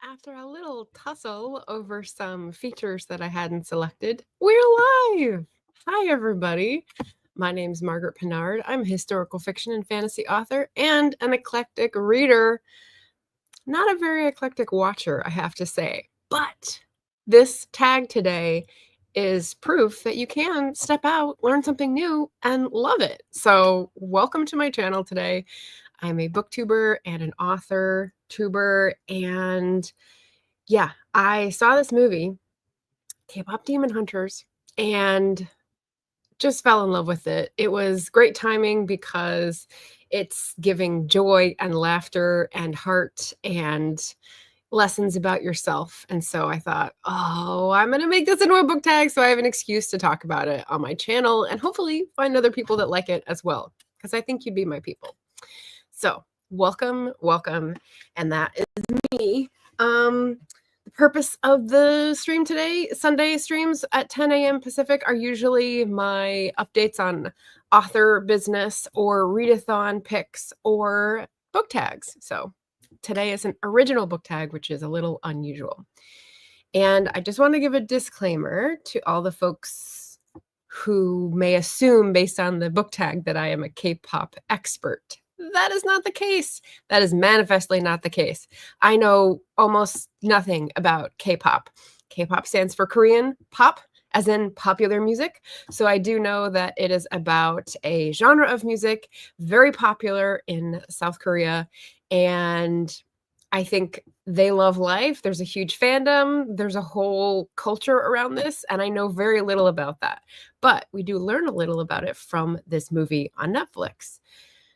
After a little tussle over some features that I hadn't selected, we're live! Hi, everybody. My name's Margaret Pinard. I'm a historical fiction and fantasy author and an eclectic reader. Not a very eclectic watcher, I have to say. But this tag today is proof that you can step out, learn something new, and love it. So welcome to my channel today. I'm a booktuber and an author tuber, and yeah, I saw this movie, K-pop Demon Hunters, and just fell in love with it. It was great timing because it's giving joy and laughter and heart and lessons about yourself. And so I thought, oh, I'm going to make this into a book tag so I have an excuse to talk about it on my channel and hopefully find other people that like it as well, because I think you'd be my people. So welcome, welcome. And that is me. The purpose of the stream today, Sunday streams at 10 a.m. Pacific, are usually my updates on author business or readathon picks or book tags. So today is an original book tag, which is a little unusual. And I just want to give a disclaimer to all the folks who may assume based on the book tag that I am a K-pop expert. That is not the case. That is manifestly not the case. I know almost nothing about K-pop. K-pop stands for Korean pop, as in popular music. So I do know that it is about a genre of music very popular in South Korea. And I think they love life. There's a huge fandom. There's a whole culture around this. And I know very little about that. But we do learn a little about it from this movie on Netflix.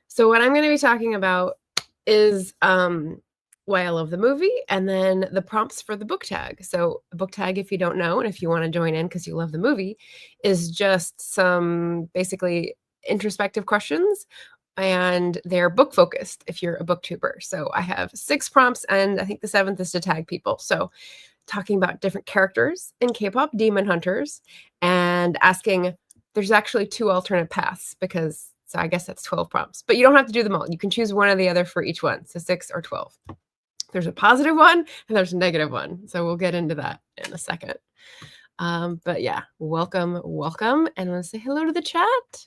So what I'm going to be talking about is why I love the movie and then the prompts for the book tag. So a book tag, if you don't know, and if you want to join in because you love the movie, is just some basically introspective questions, and they're book focused if you're a booktuber. So I have 6 prompts, and I think the 7th is to tag people. So talking about different characters in K-pop Demon Hunters and asking, there's actually 2 alternate paths because so I guess that's 12 prompts, but you don't have to do them all. You can choose one or the other for each one. So 6 or 12. There's a positive one and there's a negative one. So we'll get into that in a second. But yeah, welcome, welcome. And I want to say hello to the chat.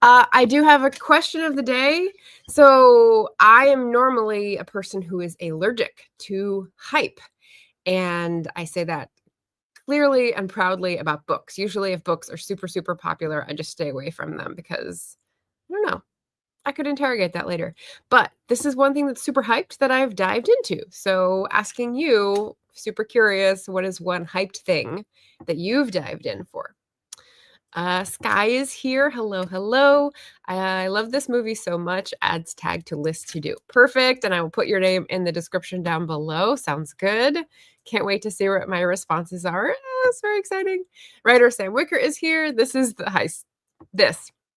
I do have a question of the day. So I am normally a person who is allergic to hype. And I say that clearly and proudly about books. Usually if books are super, super popular, I just stay away from them because I don't know. I could interrogate that later. But this is one thing that's super hyped that I've dived into. So asking you, super curious, what is one hyped thing that you've dived in for? Sky is here. Hello, hello. I love this movie so much. Adds tag to list to do. Perfect. And I will put your name in the description down below. Sounds good. Can't wait to see what my responses are. It's very exciting. Writer Sam Wicker is here. This is the heist.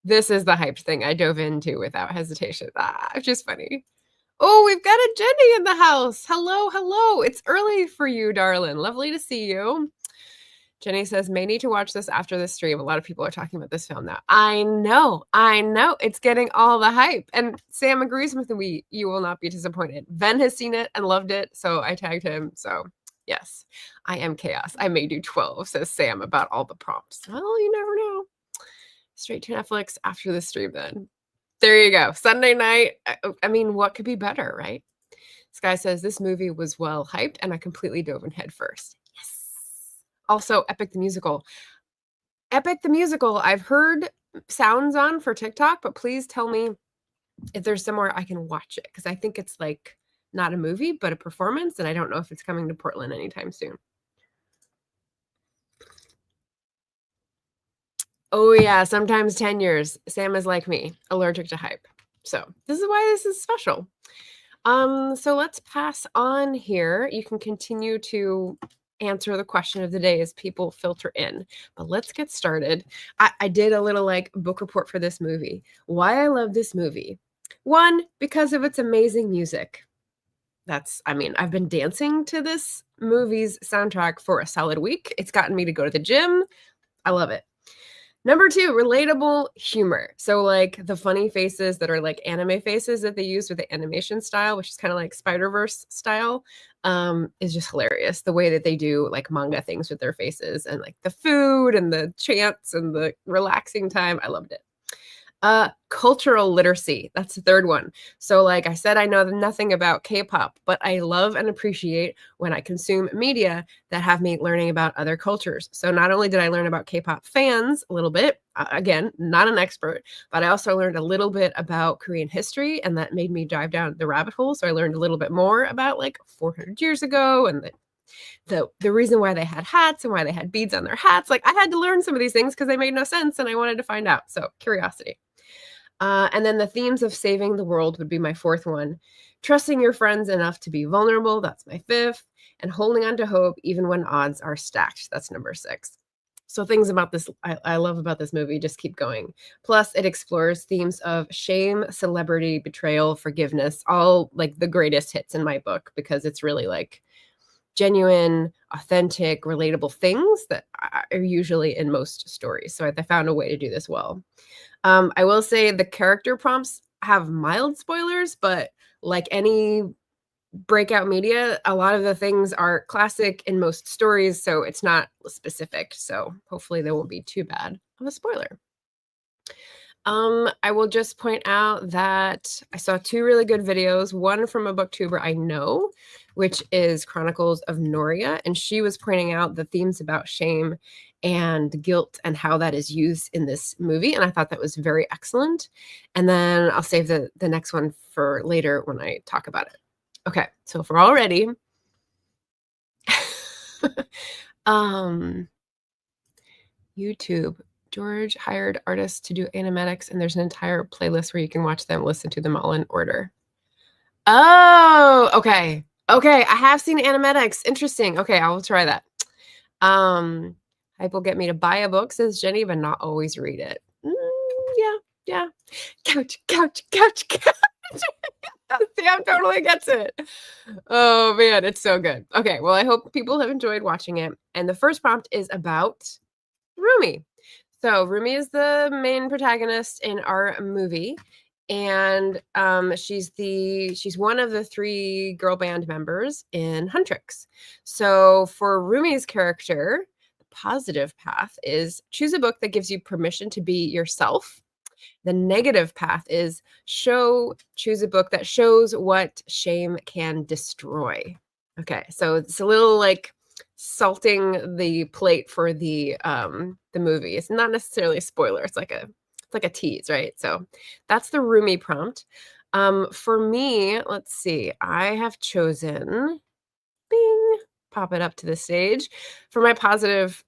This is the hyped thing I dove into without hesitation. It's just funny. Oh, we've got a Jenny in the house. Hello, hello. It's early for you, darling. Lovely to see you. Jenny says, may need to watch this after this stream. A lot of people are talking about this film now. I know. It's getting all the hype. And Sam agrees with me. You will not be disappointed. Ben has seen it and loved it, so I tagged him. So yes, I am chaos. I may do 12, says Sam about all the prompts. Well, you never know. Straight to Netflix after the stream then. There you go. Sunday night. I mean, what could be better, right? Sky says, this movie was well hyped and I completely dove in head first. Yes. Also, Epic the Musical. Epic the Musical, I've heard sounds on for TikTok, but please tell me if there's somewhere I can watch it, because I think it's like not a movie, but a performance, and I don't know if it's coming to Portland anytime soon. Oh yeah, sometimes 10 years. Sam is like me, allergic to hype. So this is why this is special. So let's pass on here. You can continue to answer the question of the day as people filter in, but let's get started. I did a little like book report for this movie. Why I love this movie. 1, because of its amazing music. I've been dancing to this movie's soundtrack for a solid week. It's gotten me to go to the gym. I love it. Number 2, relatable humor. So, like, the funny faces that are, like, anime faces that they use with the animation style, which is kinda like Spider-Verse style, is just hilarious. The way that they do, like, manga things with their faces and, like, the food and the chants and the relaxing time. I loved it. Cultural literacy. That's the third one. So, like I said, I know nothing about K-pop, but I love and appreciate when I consume media that have me learning about other cultures. So, not only did I learn about K-pop fans a little bit, again, not an expert, but I also learned a little bit about Korean history, and that made me dive down the rabbit hole. So, I learned a little bit more about like 400 years ago and the reason why they had hats and why they had beads on their hats. Like, I had to learn some of these things because they made no sense, and I wanted to find out. So, curiosity. And then the themes of saving the world would be my fourth one. Trusting your friends enough to be vulnerable, that's my fifth. And holding on to hope even when odds are stacked, that's number 6. So things about this I love about this movie just keep going. Plus, it explores themes of shame, celebrity, betrayal, forgiveness, all like the greatest hits in my book because it's really like genuine, authentic, relatable things that are usually in most stories. So I found a way to do this well. I will say the character prompts have mild spoilers, but like any breakout media, a lot of the things are classic in most stories, so it's not specific. So hopefully they won't be too bad of a spoiler. I will just point out that I saw 2 really good videos, one from a booktuber I know, which is Chronicles of Noria, and she was pointing out the themes about shame and guilt and how that is used in this movie, and I thought that was very excellent. And then I'll save the next one for later when I talk about it. Okay, so if we're all ready. YouTube. George hired artists to do animatics, and there's an entire playlist where you can watch them, listen to them all in order. Oh, okay. Okay, I have seen animatics. Interesting. Okay, I will try that. Hype will get me to buy a book, says Jenny, but not always read it. Yeah. Couch. Sam totally gets it. Oh man, it's so good. Okay, well, I hope people have enjoyed watching it. And the first prompt is about Rumi. So Rumi is the main protagonist in our movie, and she's one of the 3 girl band members in Huntrix. So for Rumi's character, the positive path is choose a book that gives you permission to be yourself. The negative path is choose a book that shows what shame can destroy. Okay, so it's a little like salting the plate for the movie. It's not necessarily a spoiler. It's like a tease, right? So that's the Rumi prompt. For me, let's see. I have chosen bing, pop it up to the stage. For my positive,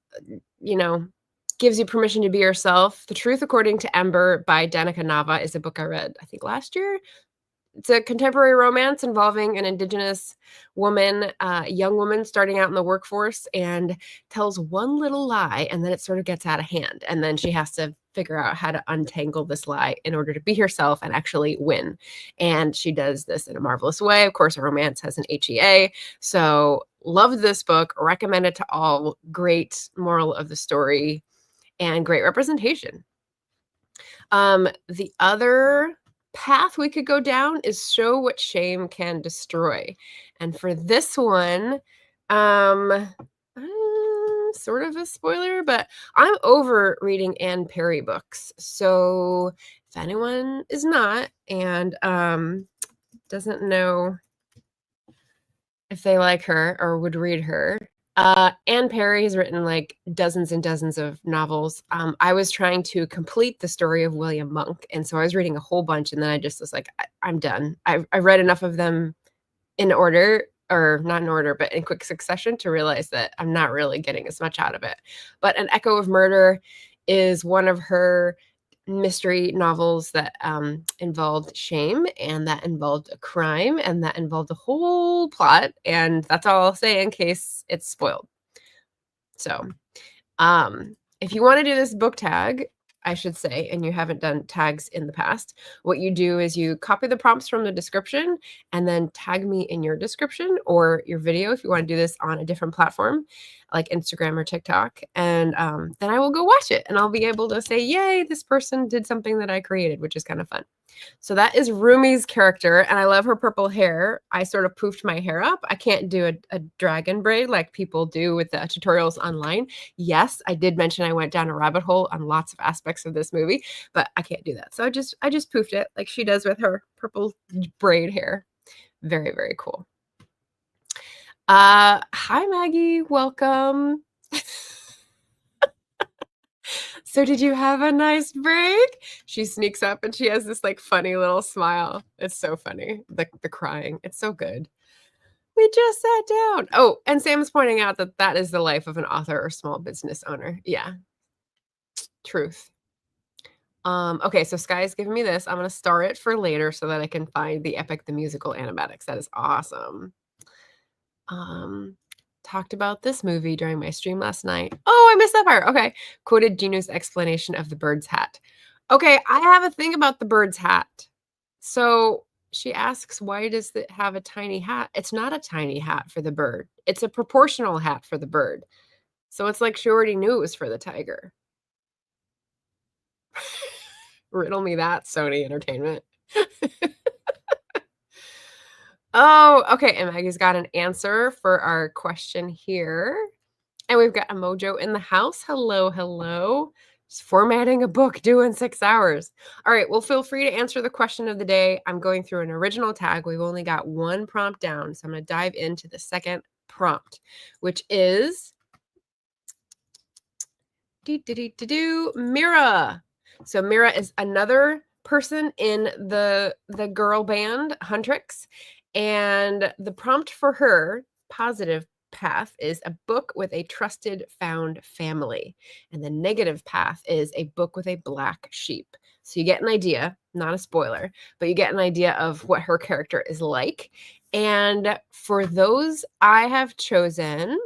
gives you permission to be yourself. The Truth According to Ember by Danica Nava is a book I read, I think last year. It's a contemporary romance involving an Indigenous woman, young woman starting out in the workforce, and tells one little lie, and then it sort of gets out of hand. And then she has to figure out how to untangle this lie in order to be herself and actually win. And she does this in a marvelous way. Of course, a romance has an HEA. So loved this book, recommend it to all. Great moral of the story and great representation. The other path we could go down is show what shame can destroy. And for this one, sort of a spoiler, but I'm over reading Anne Perry books. So if anyone is not and doesn't know if they like her or would read her, Anne Perry has written like dozens and dozens of novels. I was trying to complete the story of William Monk, and so I was reading a whole bunch, and then I just was like, I'm done. I read enough of them in order, or not in order, but in quick succession to realize that I'm not really getting as much out of it. But An Echo of Murder is one of her mystery novels that involved shame, and that involved a crime, and that involved a whole plot, and that's all I'll say in case it's spoiled. So if you want to do this book tag, I should say, and you haven't done tags in the past, what you do is you copy the prompts from the description and then tag me in your description or your video if you want to do this on a different platform like Instagram or TikTok. And then I will go watch it and I'll be able to say, yay, this person did something that I created, which is kind of fun. So that is Rumi's character, and I love her purple hair. I sort of poofed my hair up. I can't do a dragon braid like people do with the tutorials online. Yes, I did mention I went down a rabbit hole on lots of aspects of this movie, but I can't do that. So I just poofed it like she does with her purple braid hair. Very, very cool. Hi, Maggie. Welcome. So did you have a nice break? She sneaks up and she has this like funny little smile. It's so funny. The crying. It's so good. We just sat down. Oh, and Sam's pointing out that that is the life of an author or small business owner. Yeah. Truth. Okay, so Sky's giving me this. I'm going to star it for later so that I can find the Epic the Musical animatics. That is awesome. Talked about this movie during my stream last night. Oh, I missed that part. Okay. Quoted Jinu's explanation of the bird's hat. Okay, I have a thing about the bird's hat. So she asks, why does it have a tiny hat? It's not a tiny hat for the bird. It's a proportional hat for the bird. So it's like she already knew it was for the tiger. Riddle me that, Sony Entertainment. Oh, okay. And Maggie's got an answer for our question here. And we've got a Mojo in the house. Hello, hello. Just formatting a book, doing 6 hours. All right, well, feel free to answer the question of the day. I'm going through an original tag. We've only got one prompt down, so I'm going to dive into the second prompt, which is Mira. So Mira is another person in the girl band Huntrix, and the prompt for her positive path is a book with a trusted found family, and the negative path is a book with a black sheep. So you get an idea, not a spoiler, but you get an idea of what her character is like. And for those, I have chosen,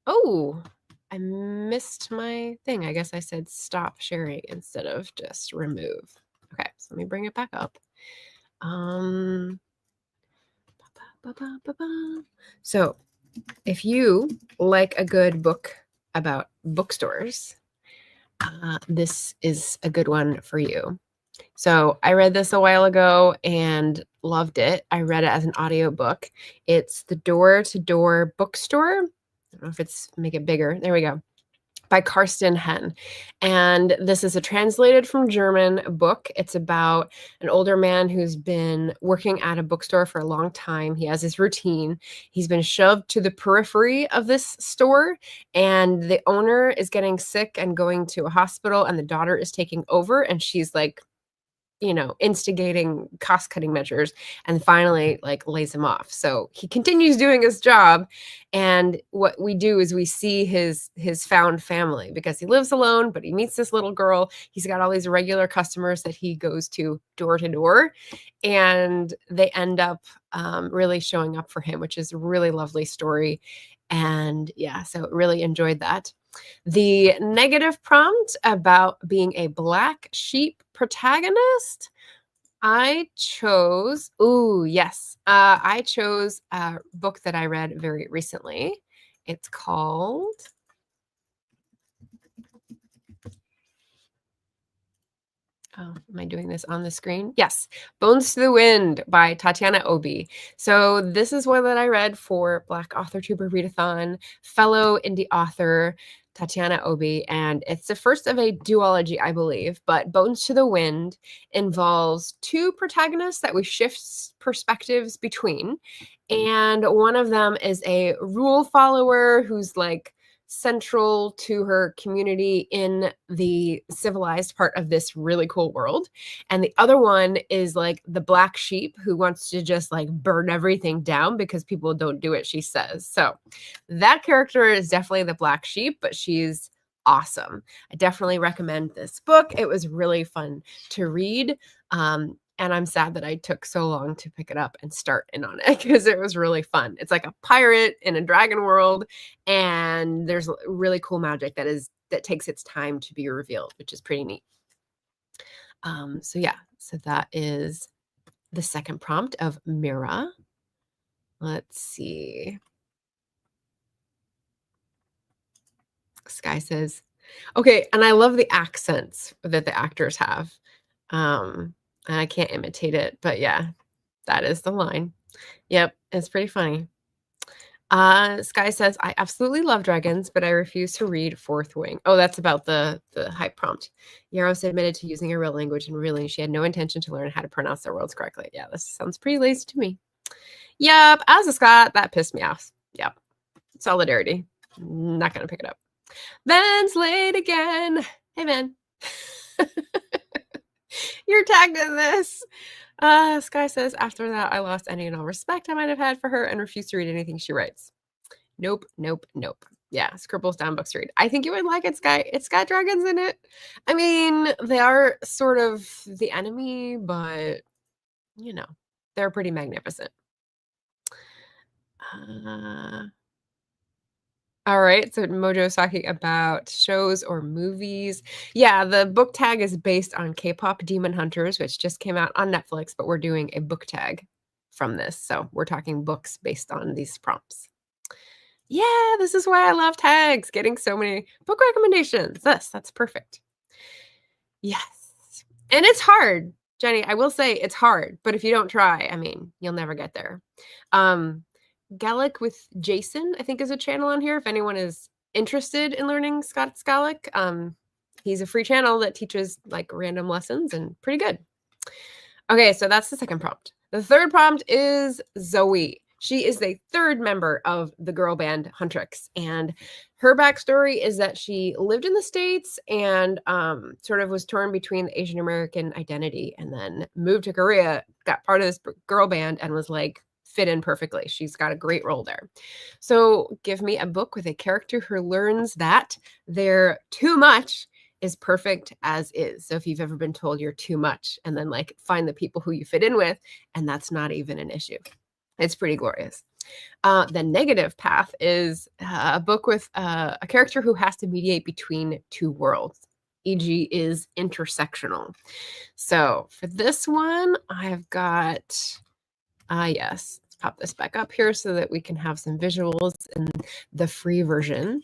oh, I missed my thing. I guess I said stop sharing instead of just remove. Okay, so let me bring it back up. So if you like a good book about bookstores, this is a good one for you. So I read this a while ago and loved it. I read it as an audiobook. It's The Door to Door Bookstore. I don't know if it's, make it bigger. There we go. By Karsten Henn. And this is a translated from German book. It's about an older man who's been working at a bookstore for a long time. He has his routine. He's been shoved to the periphery of this store, and the owner is getting sick and going to a hospital, and the daughter is taking over, and she's like, you know, instigating cost-cutting measures, and finally like lays him off. So he continues doing his job. And what we do is we see his found family because he lives alone, but he meets this little girl. He's got all these regular customers that he goes to door, and they end up really showing up for him, which is a really lovely story. And yeah, so really enjoyed that. The negative prompt about being a black sheep protagonist, I chose, I chose a book that I read very recently. It's called, oh, am I doing this on the screen? Yes, Bones to the Wind by Tatiana Obi. So this is one that I read for Black Author Tuber Readathon, fellow indie author Tatiana Obi, and it's the first of a duology, I believe. But Bones to the Wind involves two protagonists that we shift perspectives between, and one of them is a rule follower who's like central to her community in the civilized part of this really cool world. And the other one is like the black sheep who wants to just like burn everything down because people don't do what she says. So that character is definitely the black sheep, but she's awesome. I definitely recommend this book. It was really fun to read. And I'm sad that I took so long to pick it up and start in on it because it was really fun. It's like a pirate in a dragon world, and there's really cool magic that is that takes its time to be revealed, which is pretty neat. So yeah, so that is the second prompt of Mira. Let's see. Sky says, okay, and I love the accents that the actors have. And I can't imitate it, but yeah, that is the line. Yep, it's pretty funny. Sky says, I absolutely love dragons, but I refuse to read Fourth Wing. Oh, that's about the hype prompt. Yaros admitted to using a real language and revealing she had no intention to learn how to pronounce their words correctly. Yeah, this sounds pretty lazy to me. Yep, as a Scot, that pissed me off. Yep, solidarity. Not going to pick it up. Ben's late again. Hey, Ben. You're tagged in this. Sky says, after that, I lost any and all respect I might have had for her and refused to read anything she writes. Nope, nope, nope. Yeah, scribbles down books to read. I think you would like it, Sky. It's got dragons in it. I mean, they are sort of the enemy, but, you know, they're pretty magnificent. All right, so Mojo's talking about shows or movies. Yeah, the book tag is based on K-pop Demon Hunters, which just came out on Netflix, but we're doing a book tag from this. So we're talking books based on these prompts. Yeah, this is why I love tags, getting so many book recommendations. That's perfect. Yes. And it's hard, Jenny. I will say it's hard, but if you don't try, I mean, you'll never get there. Gaelic with Jason, I think, is a channel on here. If anyone is interested in learning Scots Gaelic, he's a free channel that teaches like random lessons and pretty good. Okay, so that's the second prompt. The third prompt is Zooey. She is the third member of the girl band Huntrix, and her backstory is that she lived in the States and sort of was torn between the Asian American identity, and then moved to Korea, got part of this girl band, and was like, fit in perfectly. She's got a great role there. So give me a book with a character who learns that their too much is perfect as is. So if you've ever been told you're too much, and then like find the people who you fit in with, and that's not even an issue. It's pretty glorious. The negative path is a book with a character who has to mediate between two worlds, e.g. is intersectional. So for this one, I've got yes, let's pop this back up here so that we can have some visuals in the free version.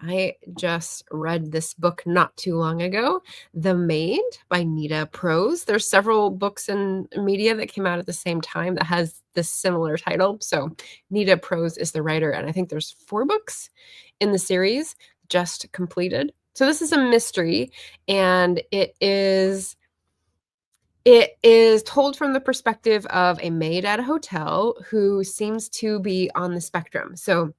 I just read this book not too long ago, The Maid by Nita Prose. There's several books in media that came out at the same time that has this similar title. So Nita Prose is the writer, and I think there's 4 books in the series just completed. So this is a mystery, and it is told from the perspective of a maid at a hotel who seems to be on the spectrum. So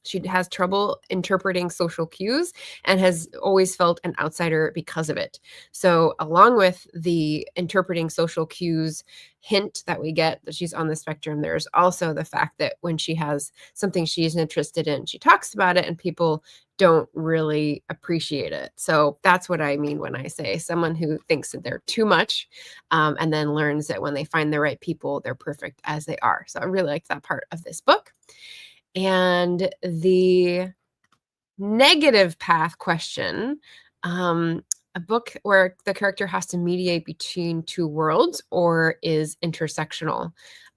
she has trouble interpreting social cues and has always felt an outsider because of it. So along with the interpreting social cues hint that we get that she's on the spectrum, there's also the fact that when she has something she's interested in, she talks about it and people don't really appreciate it. So that's what I mean when I say someone who thinks that they're too much and then learns that when they find the right people, they're perfect as they are. So I really like that part of this book. And the negative path question, a book where the character has to mediate between two worlds or is intersectional.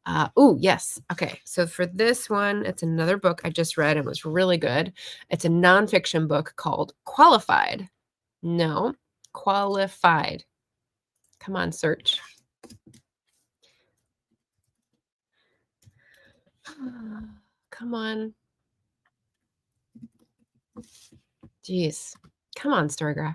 Oh, yes. Okay. So for this one, it's another book I just read and was really good. It's a nonfiction book called Qualified. No, Qualified. Come on, search. Come on. Jeez. Come on, Storygraph.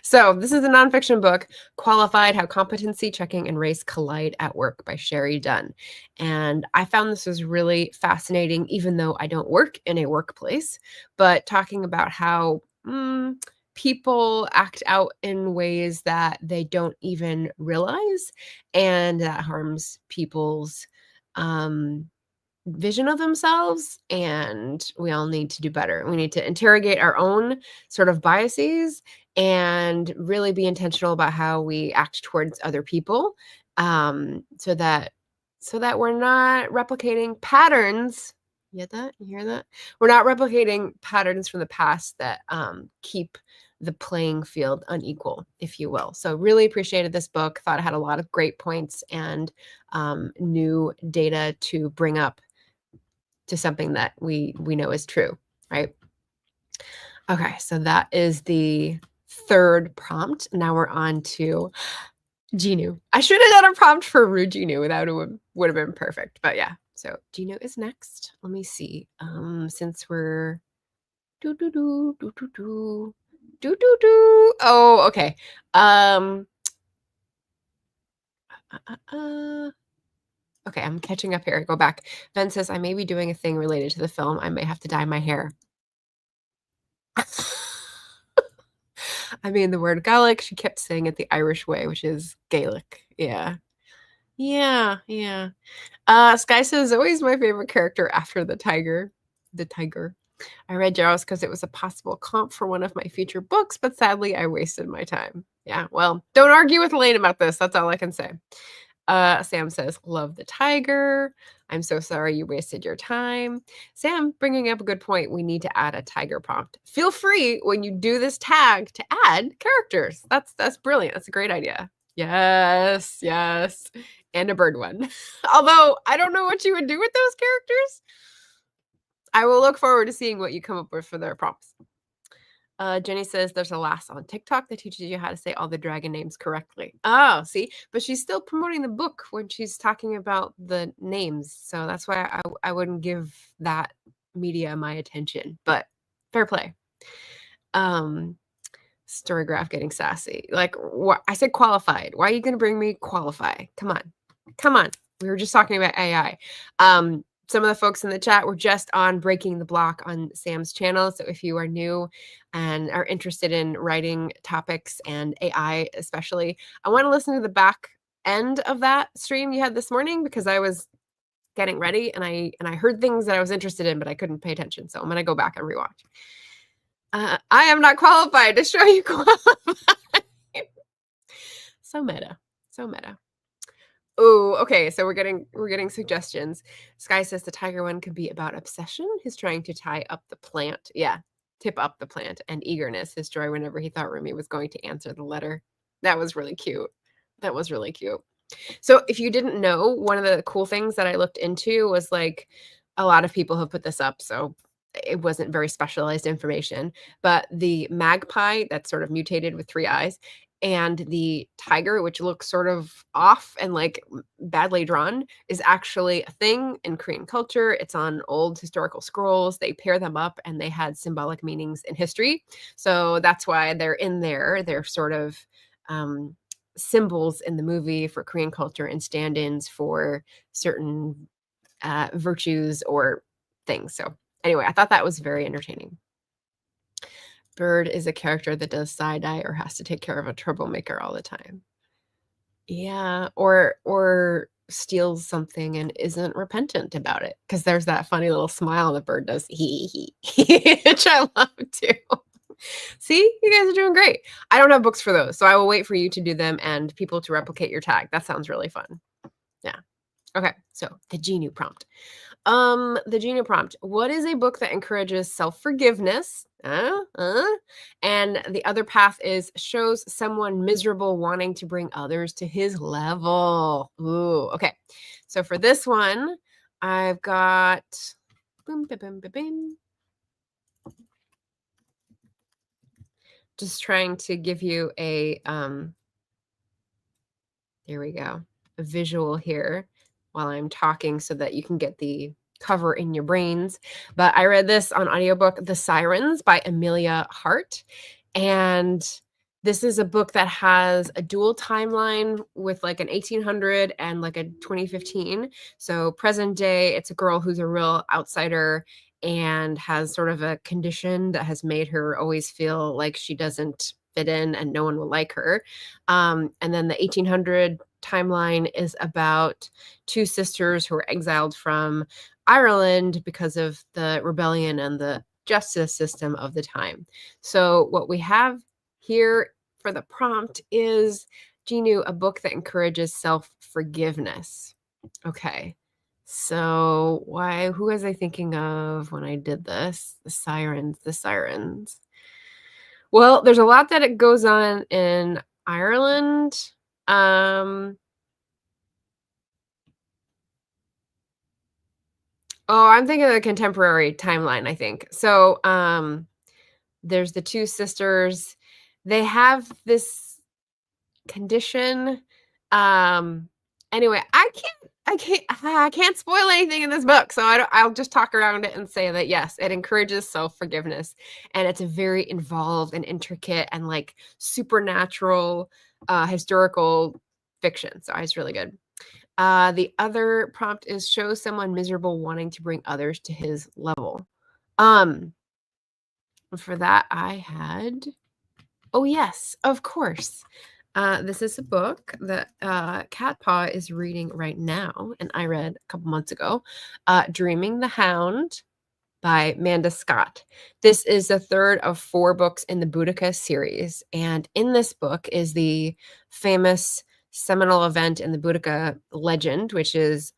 So this is a nonfiction book, Qualified: How Competency Checking and Race Collide at Work by Sherry Dunn. And I found this was really fascinating, even though I don't work in a workplace, but talking about how people act out in ways that they don't even realize, and that harms people's vision of themselves, and we all need to do better. We need to interrogate our own sort of biases and really be intentional about how we act towards other people, so that we're not replicating patterns, You get that? You hear that? We're not replicating patterns from the past that keep the playing field unequal, if you will. So really appreciated this book. Thought it had a lot of great points and new data to bring up to something that we know is true, right? Okay, so that is the third prompt. Now we're on to Jinu. I should have done a prompt for Jinu. That would have been perfect. But yeah, so Jinu is next. Let me see. Since we're Oh, okay. Okay, I'm catching up here. Go back. Ben says I may be doing a thing related to the film. I may have to dye my hair. I mean, the word Gaelic, she kept saying it the Irish way, which is Gaelic. Yeah. Yeah, yeah. Sky says, always my favorite character after the tiger. The tiger. I read Jaws because it was a possible comp for one of my future books, but sadly I wasted my time. Yeah, well, don't argue with Elaine about this. That's all I can say. Sam says, love the tiger. I'm so sorry you wasted your time. Sam, bringing up a good point. We need to add a tiger prompt. Feel free when you do this tag to add characters. That's brilliant. That's a great idea. Yes, yes. And a bird one. Although I don't know what you would do with those characters. I will look forward to seeing what you come up with for their prompts. Jenny says there's a lass on TikTok that teaches you how to say all the dragon names correctly. Oh, see, but she's still promoting the book when she's talking about the names. So that's why I wouldn't give that media my attention, but fair play. Storygraph getting sassy. Like, I said qualified. Why are you going to bring me qualify? Come on. Come on. We were just talking about AI. Some of the folks in the chat were just on Breaking the Block on Sam's channel. So if you are new and are interested in writing topics and AI especially, I want to listen to the back end of that stream you had this morning because I was getting ready and I heard things that I was interested in, but I couldn't pay attention. So I'm going to go back and rewatch. I am not qualified to show you qualified. So meta. So meta. Oh, okay. So we're getting suggestions. Sky says the tiger one could be about obsession. He's trying to tie up the plant. Yeah, tip up the plant and eagerness. His joy whenever he thought Rumi was going to answer the letter. That was really cute. That was really cute. So if you didn't know, one of the cool things that I looked into was like a lot of people have put this up. So it wasn't very specialized information, but the magpie that's sort of mutated with 3 eyes and the tiger, which looks sort of off and like badly drawn, is actually a thing in Korean culture. It's on old historical scrolls. They pair them up and they had symbolic meanings in history. So that's why they're in there. They're sort of symbols in the movie for Korean culture and stand-ins for certain virtues or things. So anyway, I thought that was very entertaining. Bird is a character that does side-eye or has to take care of a troublemaker all the time. Yeah, or steals something and isn't repentant about it. Because there's that funny little smile the bird does, which I love too. See, you guys are doing great. I don't have books for those, so I will wait for you to do them and people to replicate your tag. That sounds really fun. Yeah. Okay, so the Jinu prompt. The Jinu prompt. What is a book that encourages self-forgiveness? And the other path is shows someone miserable wanting to bring others to his level. Ooh, okay. So for this one, I've got boom, boom, boom, boom, boom. Just trying to give you a there we go, a visual here while I'm talking so that you can get the cover in your brains. But I read this on audiobook, The Sirens by Amelia Hart. And this is a book that has a dual timeline with like an 1800 and like a 2015. So present day, it's a girl who's a real outsider and has sort of a condition that has made her always feel like she doesn't fit in and no one will like her. And then the 1800 timeline is about 2 sisters who were exiled from Ireland because of the rebellion and the justice system of the time. So what we have here for the prompt is Jinu, a book that encourages self-forgiveness. Okay. So who was I thinking of when I did this? The sirens. Well, there's a lot that it goes on in Ireland. Oh, I'm thinking of the contemporary timeline, I think. So, there's the two sisters. They have this condition. Anyway, I can't spoil anything in this book, so I'll just talk around it and say that yes, it encourages self-forgiveness, and it's a very involved and intricate and like supernatural historical fiction. So it's really good. The other prompt is show someone miserable wanting to bring others to his level. For that I had, oh yes, of course. This is a book that Cat Paw is reading right now, and I read a couple months ago. Dreaming the Hound by Manda Scott. This is the third of 4 books in the Boudica series, and in this book is the famous seminal event in the Boudica legend, which is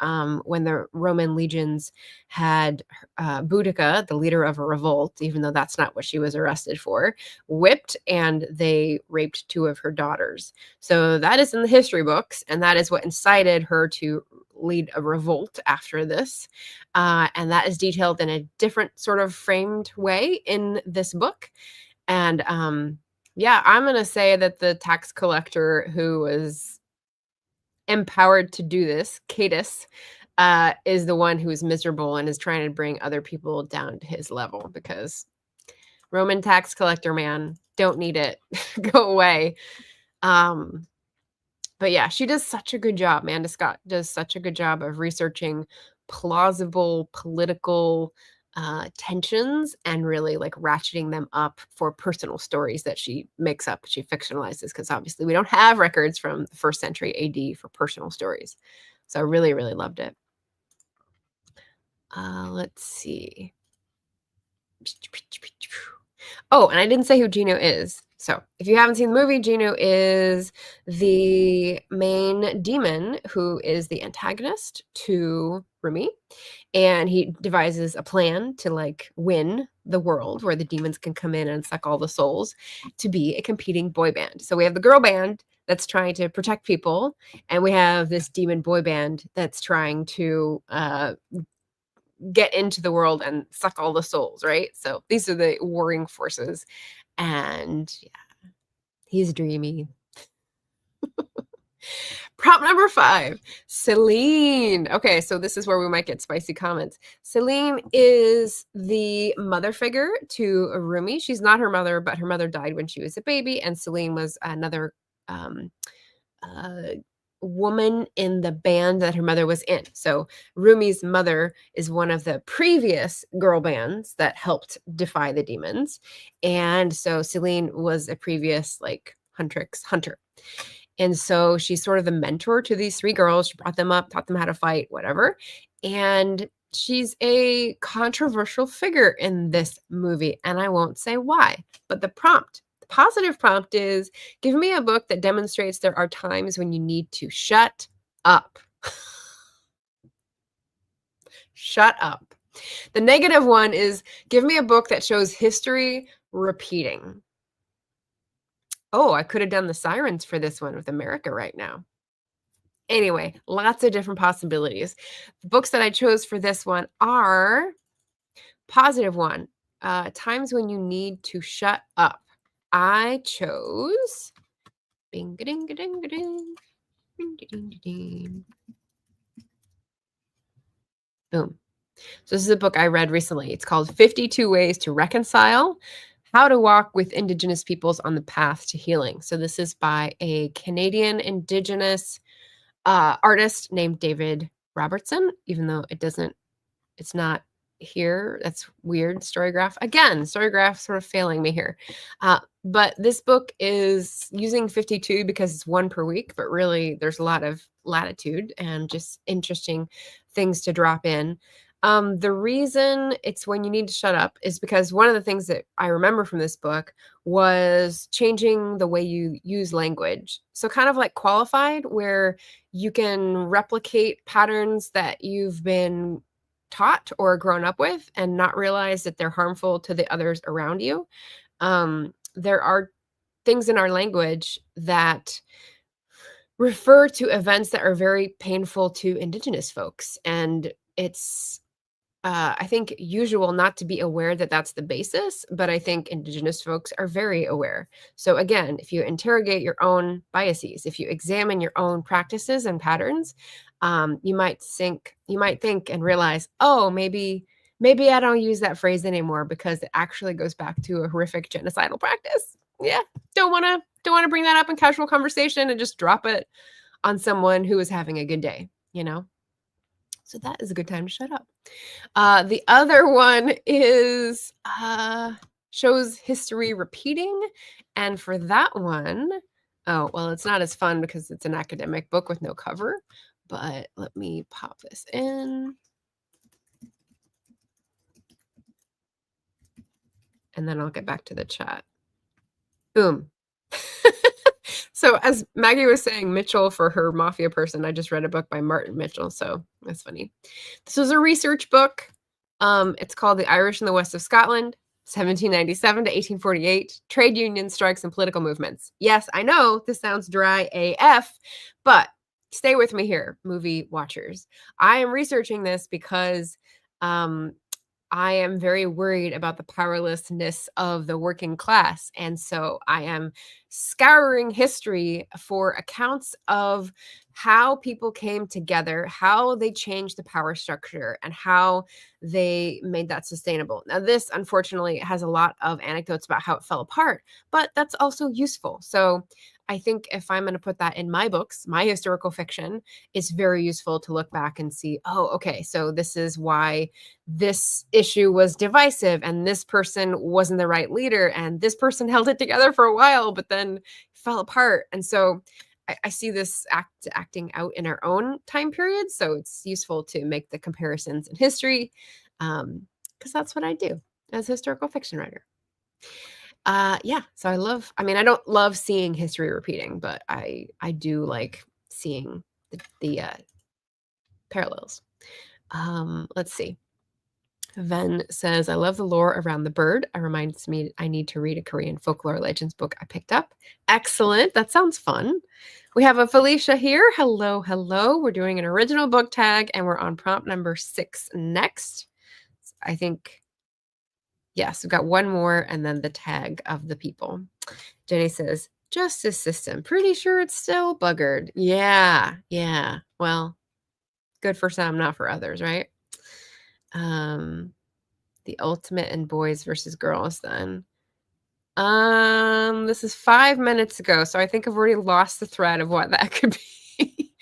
when the Roman legions had Boudica, the leader of a revolt, even though that's not what she was arrested for, whipped, and they raped 2 of her daughters. So that is in the history books, and that is what incited her to lead a revolt after this. And that is detailed in a different sort of framed way in this book. And yeah, I'm going to say that the tax collector who was empowered to do this, Cadus, is the one who is miserable and is trying to bring other people down to his level, because Roman tax collector, man, don't need it. Go away. But yeah, she does such a good job. Manda Scott does such a good job of researching plausible political tensions and really like ratcheting them up for personal stories that she makes up, she fictionalizes, because obviously we don't have records from the 1st century AD for personal stories. So I really, really loved it. Let's see. Oh, and I didn't say who Jinu is. So if you haven't seen the movie, Jinu is the main demon who is the antagonist to Rumi. And he devises a plan to like win the world where the demons can come in and suck all the souls, to be a competing boy band. So we have the girl band that's trying to protect people, and we have this demon boy band that's trying to get into the world and suck all the souls, right? So these are the warring forces. And yeah, he's dreamy. Prompt number 5, Celine. Okay, so this is where we might get spicy comments. Celine is the mother figure to Rumi. She's not her mother, but her mother died when she was a baby, and Celine was another woman in the band that her mother was in. So Rumi's mother is one of the previous girl bands that helped defy the demons. And so Celine was a previous like hunter. And so she's sort of the mentor to these 3 girls. She brought them up, taught them how to fight, whatever. And she's a controversial figure in this movie, and I won't say why. But the positive prompt is, give me a book that demonstrates there are times when you need to shut up. Shut up. The negative one is, give me a book that shows history repeating. Oh, I could have done the sirens for this one with America right now. Anyway, lots of different possibilities. The books that I chose for this one are positive one, times when you need to shut up. I chose bing-a-ding-a-ding-a-ding, bing-a-ding-a-ding. Boom. So this is a book I read recently. It's called 52 Ways to Reconcile: How to Walk with Indigenous Peoples on the Path to Healing. So this is by a Canadian Indigenous artist named David Robertson, even though it's not here. That's weird. Storygraph. Again, Storygraph sort of failing me here. But this book is using 52 because it's 1 per week, but really there's a lot of latitude and just interesting things to drop in. The reason it's when you need to shut up is because one of the things that I remember from this book was changing the way you use language. So kind of like qualified, where you can replicate patterns that you've been taught or grown up with and not realize that they're harmful to the others around you. There are things in our language that refer to events that are very painful to Indigenous folks. And it's, I think, usual not to be aware that that's the basis, but I think Indigenous folks are very aware. So, again, if you interrogate your own biases, if you examine your own practices and patterns, you might think and realize, oh, maybe I don't use that phrase anymore because it actually goes back to a horrific genocidal practice. Yeah, don't want to bring that up in casual conversation and just drop it on someone who is having a good day, you know? So that is a good time to shut up. The other one is shows history repeating. And for that one, oh, well, it's not as fun because it's an academic book with no cover, but let me pop this in. And then I'll get back to the chat. Boom. So as Maggie was saying, Mitchell for her mafia person, I just read a book by Martin Mitchell. So that's funny. This was a research book. It's called The Irish in the West of Scotland, 1797 to 1848, Trade Union Strikes and Political Movements. Yes, I know this sounds dry AF, but stay with me here, movie watchers. I am researching this because I am very worried about the powerlessness of the working class. And so I am scouring history for accounts of how people came together, how they changed the power structure, and how they made that sustainable. Now, this unfortunately has a lot of anecdotes about how it fell apart, but that's also useful. So I think if I'm going to put that in my books, my historical fiction, it's very useful to look back and see, oh, okay, so this is why this issue was divisive and this person wasn't the right leader and this person held it together for a while, but then fell apart. And so I see this acting out in our own time period. So it's useful to make the comparisons in history because that's what I do as a historical fiction writer. Yeah, so I don't love seeing history repeating, but I do like seeing the parallels. Let's see. Ven says, I love the lore around the bird. It reminds me I need to read a Korean folklore legends book I picked up. Excellent. That sounds fun. We have a Felicia here. Hello, hello. We're doing an original book tag and we're on prompt number 6 next. I think, yes, we've got one more and then the tag of the people. Jenny says, justice system. Pretty sure it's still buggered. Yeah. Well, good for some, not for others, right? The ultimate in boys versus girls then. This is 5 minutes ago, so I think I've already lost the thread of what that could be.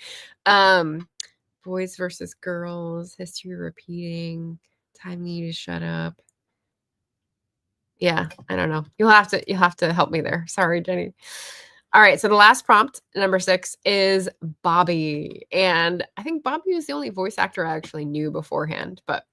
Boys versus girls, history repeating, time you to shut up. Yeah, I don't know. You'll have to help me there. Sorry, Jenny. All right, so the last prompt, number 6, is Bobby. And I think Bobby was the only voice actor I actually knew beforehand, but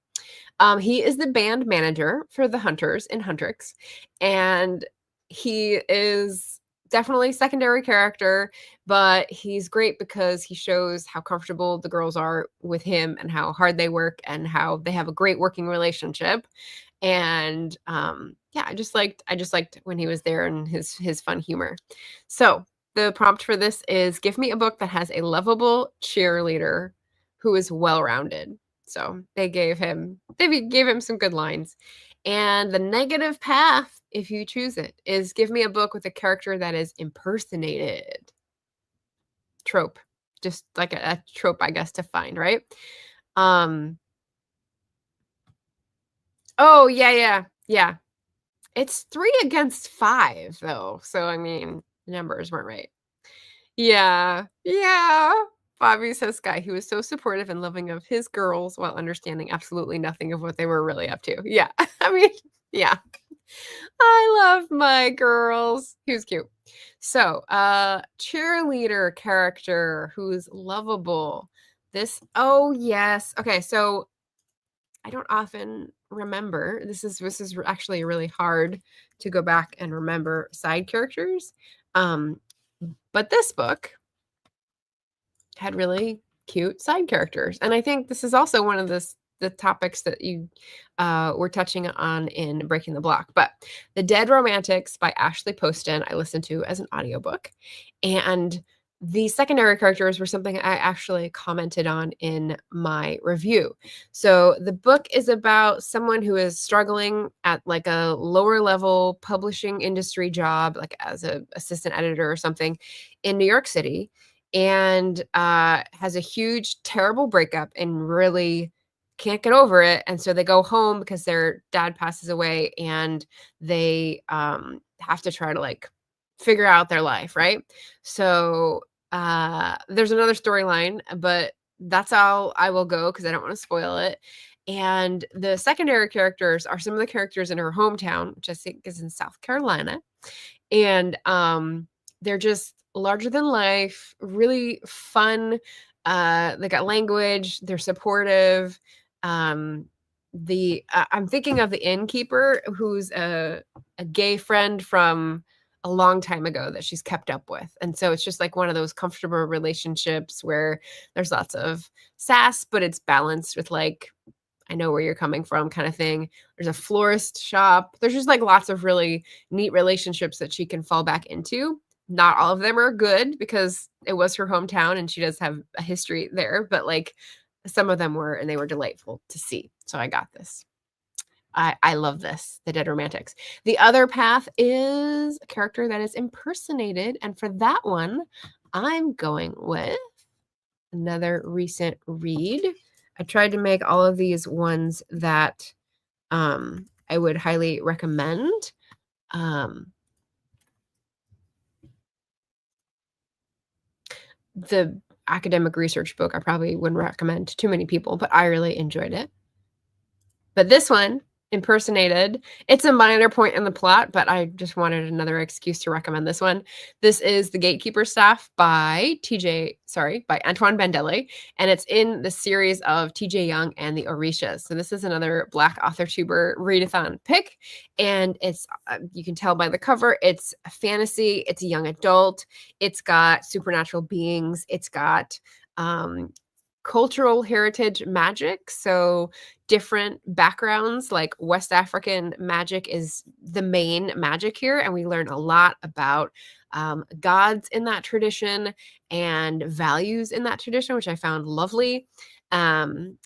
he is the band manager for the Hunters in Huntrix, and he is definitely secondary character, but he's great because he shows how comfortable the girls are with him and how hard they work and how they have a great working relationship. And yeah, I just liked when he was there and his fun humor. So the prompt for this is give me a book that has a lovable cheerleader who is well-rounded. So they gave him some good lines. And the negative path, if you choose it, is give me a book with a character that is impersonated. Trope. Just like a trope, I guess, to find, right? Oh, yeah. It's 3 against 5, though. So, I mean, numbers weren't right. Yeah. Bobby says Guy, who was so supportive and loving of his girls while understanding absolutely nothing of what they were really up to. Yeah. I mean, yeah. I love my girls. He was cute. So, cheerleader character who's lovable. Oh, yes. Okay, so I don't often remember. This is actually really hard to go back and remember side characters. But this book had really cute side characters. And I think this is also one of the topics that you were touching on in Breaking the Block. But The Dead Romantics by Ashley Poston, I listened to as an audiobook. And the secondary characters were something I actually commented on in my review. So the book is about someone who is struggling at like a lower level publishing industry job, like as an assistant editor or something in New York City, and has a huge, terrible breakup and really can't get over it. And so they go home because their dad passes away, and they have to try to like figure out their life, right? So there's another storyline, but that's all I will go because I don't want to spoil it. And the secondary characters are some of the characters in her hometown, which I think is in South Carolina. And they're just larger than life, really fun. They got language, they're supportive. I'm thinking of the innkeeper, who's a gay friend from a long time ago that she's kept up with. And so it's just like one of those comfortable relationships where there's lots of sass, but it's balanced with like, I know where you're coming from kind of thing. There's a florist shop. There's just like lots of really neat relationships that she can fall back into. Not all of them are good because it was her hometown and she does have a history there, but like some of them were, and they were delightful to see. So I got this. I love this, The Dead Romantics. The Other Path is a character that is impersonated. And for that one, I'm going with another recent read. I tried to make all of these ones that I would highly recommend. The academic research book, I probably wouldn't recommend to too many people, but I really enjoyed it. But this one, impersonated, it's a minor point in the plot, but I just wanted another excuse to recommend this one. This is The Gatekeeper Staff by Antoine Bandelli, and it's in the series of TJ Young and the Orishas. So this is another Black author tuber readathon pick, and it's you can tell by the cover, it's a fantasy, it's a young adult, it's got supernatural beings, it's got cultural heritage magic, so different backgrounds, like West African magic is the main magic here, and we learn a lot about gods in that tradition and values in that tradition, which I found lovely. And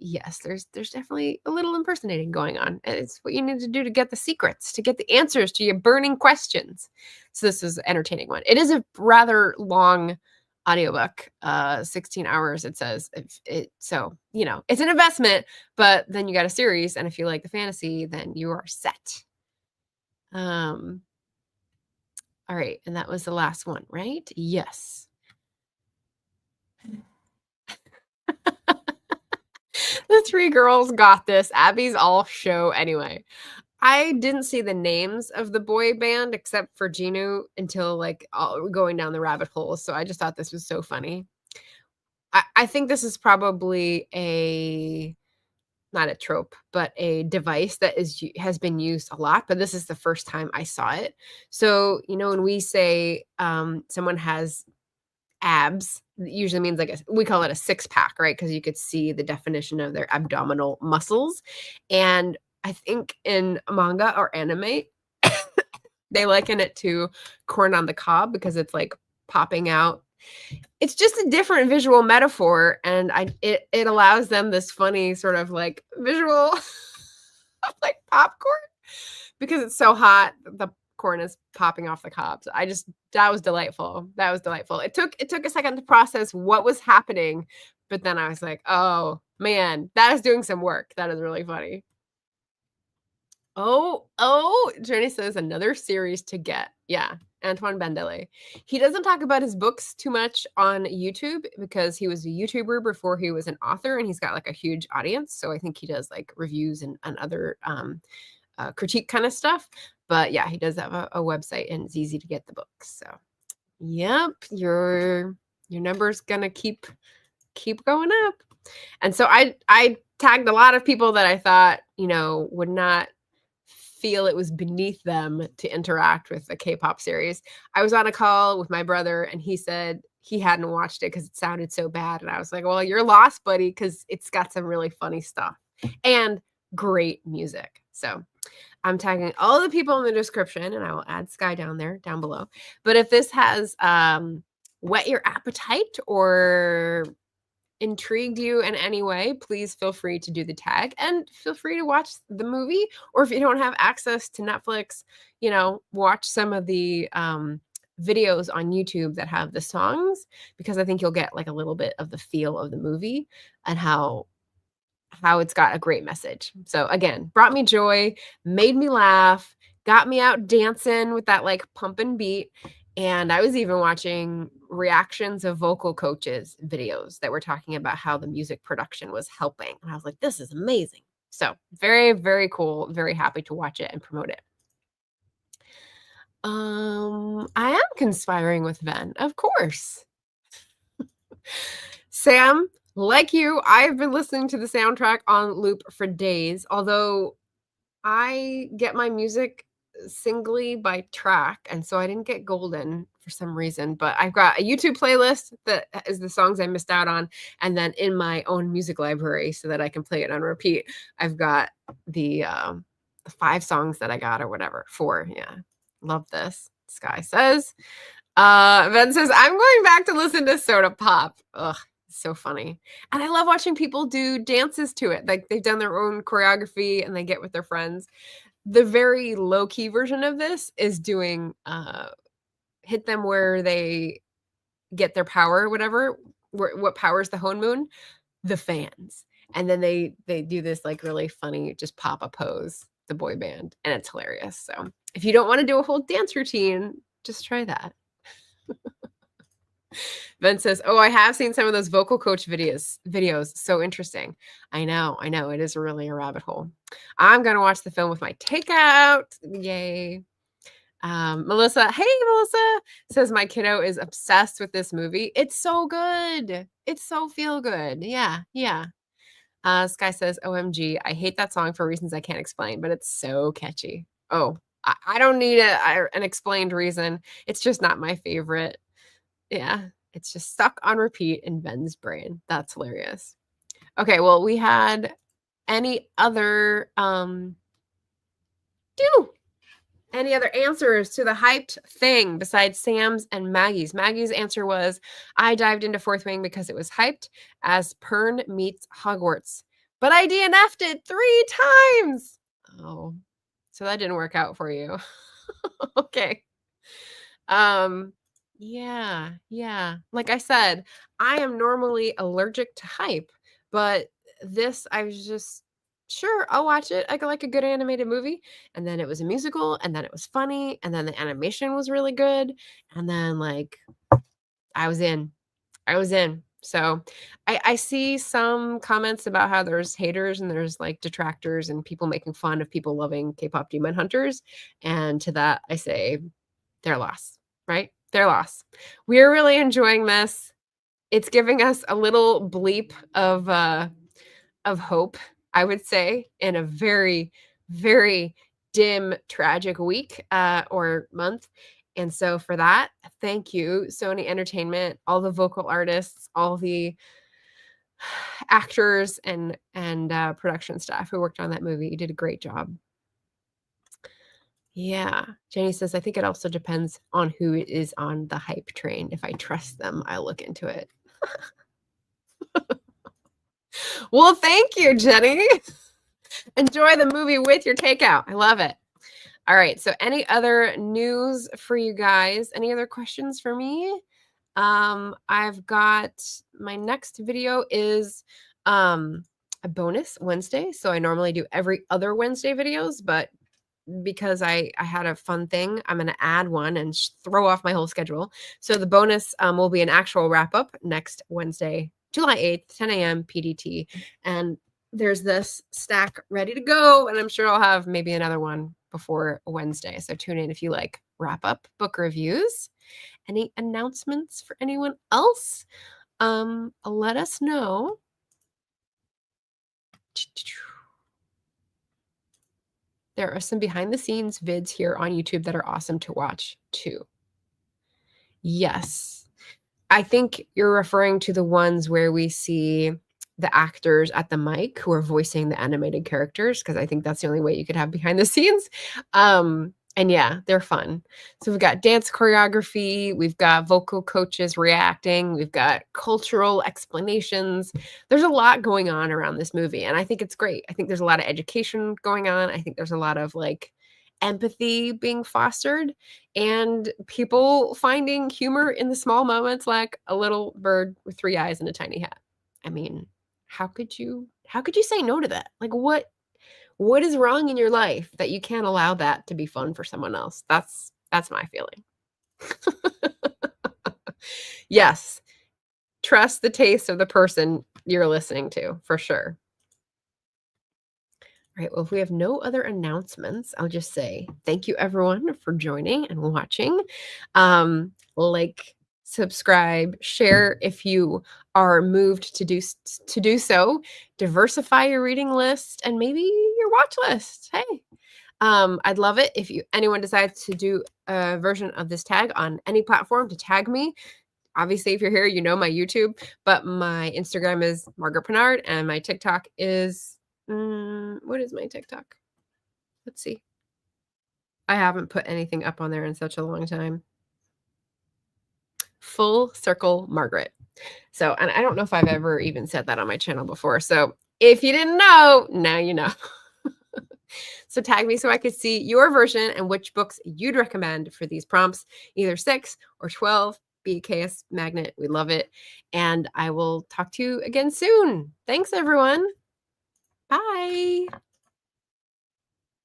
yes, there's definitely a little impersonating going on. It's what you need to do to get the secrets, to get the answers to your burning questions. So this is an entertaining one. It is a rather long audiobook, 16 hours it says. So, it's an investment, but then you got a series, and if you like the fantasy, then you are set. All right, and that was the last one, right? Yes. The three girls got this. Abby's all show anyway. I didn't see the names of the boy band except for Jinu until like going down the rabbit hole. So I just thought this was so funny. I think this is probably not a trope, but a device that has been used a lot, but this is the first time I saw it. So, when we say someone has abs, it usually means we call it a six pack, right? Because you could see the definition of their abdominal muscles. And I think in manga or anime, they liken it to corn on the cob because it's like popping out. It's just a different visual metaphor, and it allows them this funny sort of like visual of like popcorn because it's so hot. The corn is popping off the cobs. That was delightful. That was delightful. It took a second to process what was happening, but then I was like, oh man, that is doing some work. That is really funny. Oh, Jenny says another series to get. Yeah, Antoine Bandelli. He doesn't talk about his books too much on YouTube because he was a YouTuber before he was an author, and he's got like a huge audience. So I think he does like reviews and other critique kind of stuff. But yeah, he does have a website, and it's easy to get the books. So yep, your number's gonna keep going up. And so I tagged a lot of people that I thought, would not feel it was beneath them to interact with a K-pop series. I was on a call with my brother and he said he hadn't watched it because it sounded so bad. And I was like, well, you're lost, buddy, because it's got some really funny stuff and great music. So I'm tagging all the people in the description and I will add Sky down below. But if this has whet your appetite or intrigued you in any way, please feel free to do the tag and feel free to watch the movie. Or if you don't have access to Netflix, watch some of the videos on YouTube that have the songs, because I think you'll get like a little bit of the feel of the movie and how it's got a great message. So again, brought me joy, made me laugh, got me out dancing with that like pumping beat. And I was even watching reactions of vocal coaches videos that were talking about how the music production was helping. And I was like, this is amazing. So very, very cool. Very happy to watch it and promote it. I am conspiring with Ven, of course. Sam, like you, I've been listening to the soundtrack on loop for days, although I get my music singly by track, and so I didn't get golden for some reason, but I've got a YouTube playlist that is the songs I missed out on, and then in my own music library so that I can play it on repeat, I've got the 5 songs that I got or whatever. 4, yeah. Love this. Sky says. Ben says, I'm going back to listen to Soda Pop. Ugh, so funny. And I love watching people do dances to it. Like they've done their own choreography and they get with their friends. The very low-key version of this is doing hit them where they get their power or whatever. What powers the Moon? The fans. And then they do this like really funny just pop-up pose, the boy band, and it's hilarious. So if you don't want to do a whole dance routine, just try that. Ben says, oh, I have seen some of those vocal coach videos. So interesting. I know. It is really a rabbit hole. I'm going to watch the film with my takeout. Yay. Melissa, hey, Melissa, says my kiddo is obsessed with this movie. It's so good. It's so feel good. Yeah. Sky says, OMG, I hate that song for reasons I can't explain, but it's so catchy. Oh, I don't need an explained reason. It's just not my favorite. Yeah, it's just stuck on repeat in Ben's brain. That's hilarious. Okay, well, we had any other answers to the hyped thing besides Sam's and Maggie's? Maggie's answer was, I dived into Fourth Wing because it was hyped as Pern meets Hogwarts, but I DNF'd it 3 times. Oh, so that didn't work out for you. Okay. Yeah. Like I said, I am normally allergic to hype, but this, I was just, sure, I'll watch it. I like a good animated movie. And then it was a musical, and then it was funny, and then the animation was really good. And then like I was in. So I see some comments about how there's haters and there's like detractors and people making fun of people loving K-pop Demon Hunters. And to that, I say their loss, right? Their loss. We're really enjoying this. It's giving us a little bleep of hope, I would say, in a very, very dim, tragic week or month. And so for that, thank you, Sony Entertainment, all the vocal artists, all the actors and production staff who worked on that movie. You did a great job. Yeah. Jenny says, I think it also depends on who is on the hype train. If I trust them, I'll look into it. Well, thank you, Jenny. Enjoy the movie with your takeout. I love it. All right. So any other news for you guys? Any other questions for me? I've got my next video is a bonus Wednesday. So I normally do every other Wednesday videos, but because I had a fun thing, I'm going to add one and throw off my whole schedule. So the bonus will be an actual wrap up next Wednesday, July 8th, 10 a.m. PDT. And there's this stack ready to go. And I'm sure I'll have maybe another one before Wednesday. So tune in if you like wrap up book reviews. Any announcements for anyone else? Let us know. There are some behind the scenes vids here on YouTube that are awesome to watch too. Yes. I think you're referring to the ones where we see the actors at the mic who are voicing the animated characters, because I think that's the only way you could have behind the scenes. And yeah, they're fun. So we've got dance choreography, we've got vocal coaches reacting, we've got cultural explanations. There's a lot going on around this movie, and I think it's great. I think there's a lot of education going on. I think there's a lot of like empathy being fostered and people finding humor in the small moments, like a little bird with 3 eyes and a tiny hat. I mean, how could you say no to that? Like what is wrong in your life that you can't allow that to be fun for someone else? That's my feeling. Yes. Trust the taste of the person you're listening to, for sure. All right, well, if we have no other announcements, I'll just say thank you everyone for joining and watching. Like, subscribe, share if you are moved to do so. Diversify your reading list and maybe your watch list. Hey, I'd love it if anyone decides to do a version of this tag on any platform to tag me. Obviously, if you're here, you know my YouTube, but my Instagram is Margaret Pinard and my TikTok is what is my TikTok? Let's see. I haven't put anything up on there in such a long time. Full Circle Margaret. So, and I don't know if I've ever even said that on my channel before. So if you didn't know, now you know. So tag me so I could see your version and which books you'd recommend for these prompts, either 6 or 12. Be a chaos magnet. We love it. And I will talk to you again soon. Thanks, everyone. Bye.